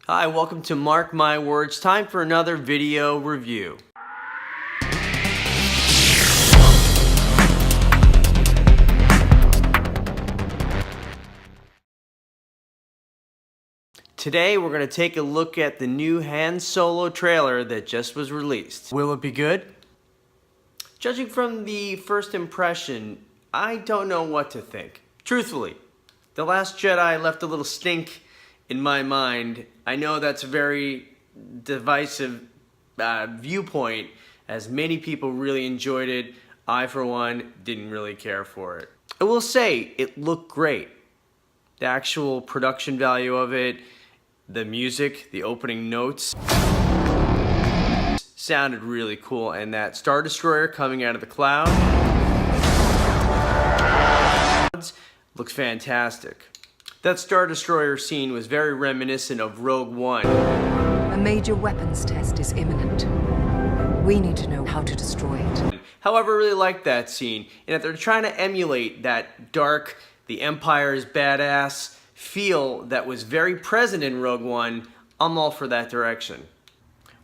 Hi, welcome to Mark My Words. Time for another video review. Today we're going to take a look at the new Han Solo trailer that just was released. Will it be good? Judging from the first impression, I don't know what to think. Truthfully, The Last Jedi left a little stink in my mind. I know that's a very divisive viewpoint, as many people really enjoyed it. I, for one, didn't really care for it. I will say, it looked great. The actual production value of it, the music, the opening notes sounded really cool, and that Star Destroyer coming out of the clouds looks fantastic. That Star Destroyer scene was very reminiscent of Rogue One. A major weapons test is imminent. We need to know how to destroy it. However, I really liked that scene, and if they're trying to emulate that dark, the Empire's badass feel that was very present in Rogue One, I'm all for that direction.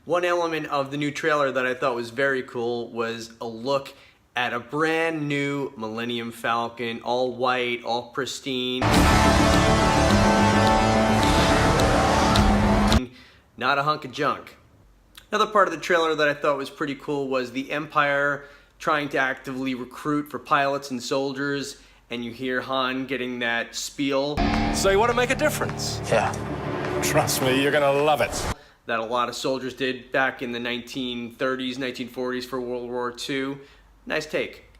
One element of the new trailer that I thought was very cool was a look at a brand new Millennium Falcon, all white, all pristine. Not a hunk of junk. Another part of the trailer that I thought was pretty cool was the Empire trying to actively recruit for pilots and soldiers, and you hear Han getting that spiel. So you want to make a difference? Yeah. Trust me, you're gonna love it. That a lot of soldiers did back in the 1930s, 1940s for World War II. Nice take.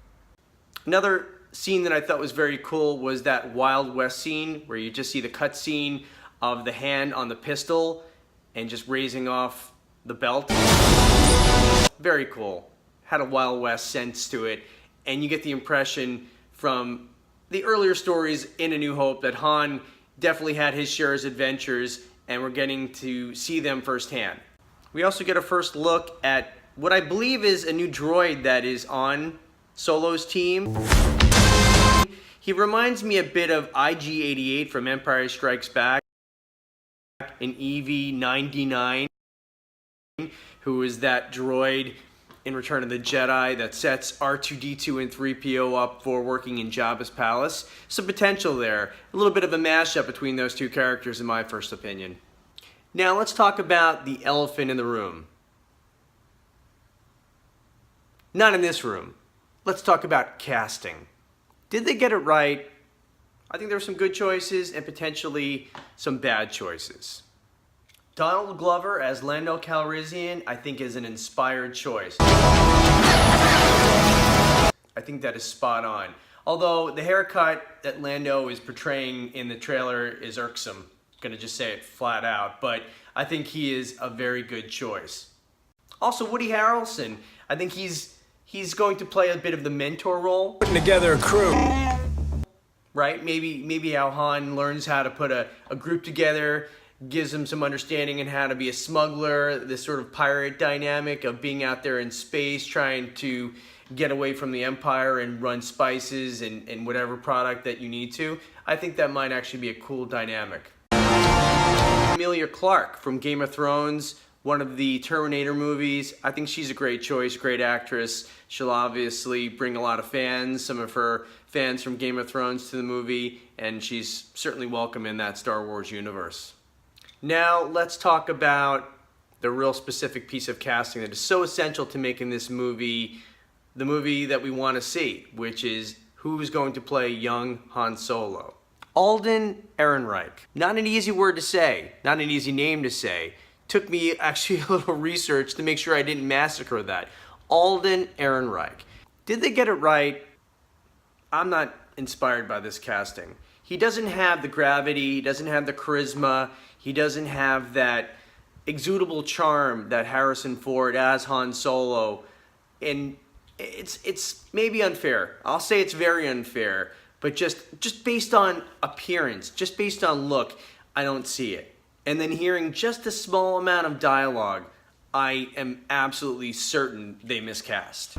Another scene that I thought was very cool was that Wild West scene where you just see the cut scene of the hand on the pistol and just raising off the belt. Very cool. Had a Wild West sense to it, and you get the impression from the earlier stories in A New Hope that Han definitely had his share of adventures, and we're getting to see them firsthand. We also get a first look at what I believe is a new droid that is on Solo's team. He reminds me a bit of IG-88 from Empire Strikes Back, an EV-99, who is that droid in Return of the Jedi that sets R2-D2 and 3PO up for working in Jabba's palace. Some potential there. A little bit of a mashup between those two characters in my first opinion. Now let's talk about the elephant in the room. Not in this room. Let's talk about casting. Did they get it right? I think there were some good choices and potentially some bad choices. Donald Glover as Lando Calrissian, I think, is an inspired choice. I think that is spot on. Although the haircut that Lando is portraying in the trailer is irksome. I'm gonna just say it flat out, but I think he is a very good choice. Also, Woody Harrelson, I think he's going to play a bit of the mentor role. Putting together a crew. Right? Maybe how Han learns how to put a group together, gives him some understanding in how to be a smuggler, this sort of pirate dynamic of being out there in space, trying to get away from the Empire and run spices and whatever product that you need to. I think that might actually be a cool dynamic. Emilia Clarke from Game of Thrones, one of the Terminator movies. I think she's a great choice, great actress. She'll obviously bring a lot of fans, some of her fans from Game of Thrones to the movie, and she's certainly welcome in that Star Wars universe. Now let's talk about the real specific piece of casting that is so essential to making this movie the movie that we want to see, which is who's going to play young Han Solo. Alden Ehrenreich. Not an easy word to say, not an easy name to say. Took me actually a little research to make sure I didn't massacre that. Alden Ehrenreich. Did they get it right? I'm not inspired by this casting. He doesn't have the gravity, he doesn't have the charisma, he doesn't have that exudable charm that Harrison Ford as Han Solo. And it's maybe unfair. I'll say it's very unfair, but just based on appearance, just based on look, I don't see it. And then hearing just a small amount of dialogue, I am absolutely certain they miscast.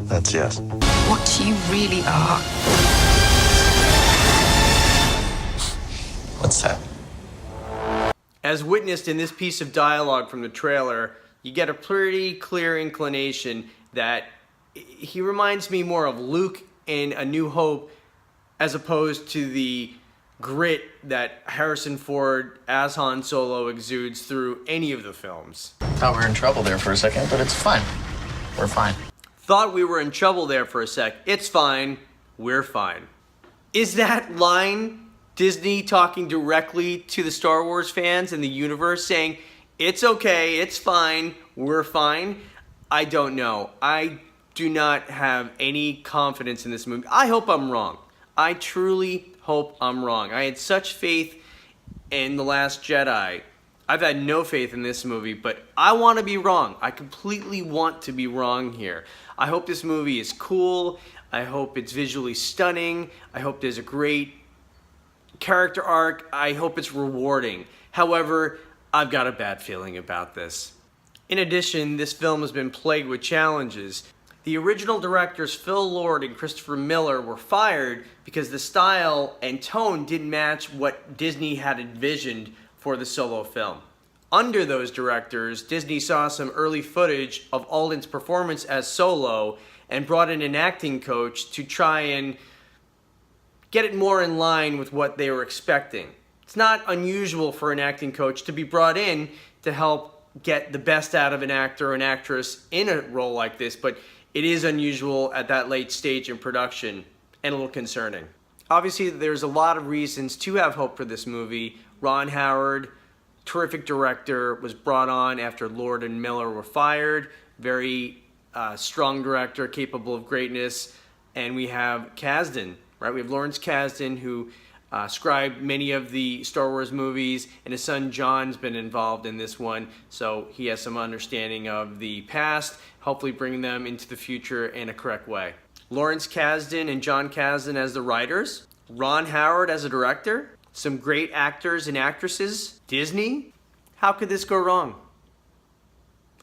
That's yes. What you really are. What's that? As witnessed in this piece of dialogue from the trailer, you get a pretty clear inclination that he reminds me more of Luke in A New Hope as opposed to the grit that Harrison Ford as Han Solo exudes through any of the films. Thought we were in trouble there for a second, but it's fine. We're fine. Thought we were in trouble there for a sec. It's fine. We're fine. Is that line Disney talking directly to the Star Wars fans and the universe saying, it's okay, it's fine, we're fine? I don't know. I do not have any confidence in this movie. I hope I'm wrong. I truly hope I'm wrong. I had such faith in The Last Jedi. I've had no faith in this movie, but I want to be wrong. I completely want to be wrong here. I hope this movie is cool. I hope it's visually stunning. I hope there's a great character arc. I hope it's rewarding. However, I've got a bad feeling about this. In addition, this film has been plagued with challenges. The original directors Phil Lord and Christopher Miller were fired because the style and tone didn't match what Disney had envisioned for the Solo film. Under those directors, Disney saw some early footage of Alden's performance as Solo and brought in an acting coach to try and get it more in line with what they were expecting. It's not unusual for an acting coach to be brought in to help get the best out of an actor or an actress in a role like this, but it is unusual at that late stage in production and a little concerning. Obviously, there's a lot of reasons to have hope for this movie. Ron Howard, terrific director, was brought on after Lord and Miller were fired. Very strong director, capable of greatness. And we have Kasdan, right? We have Lawrence Kasdan, who scribed many of the Star Wars movies, and his son John's been involved in this one, so he has some understanding of the past, hopefully bringing them into the future in a correct way. Lawrence Kasdan and John Kasdan as the writers, Ron Howard as a director, some great actors and actresses. Disney? How could this go wrong?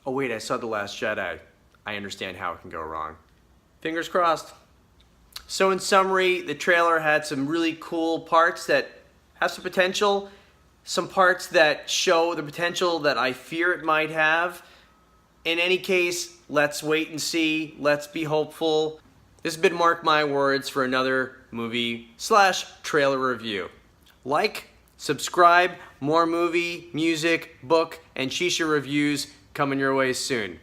Oh wait, I saw The Last Jedi. I understand how it can go wrong. Fingers crossed. So in summary, the trailer had some really cool parts that have some potential, some parts that show the potential that I fear it might have. In any case, let's wait and see. Let's be hopeful. This has been Mark My Words for another movie/trailer review. Like, subscribe, more movie, music, book, and shisha reviews coming your way soon.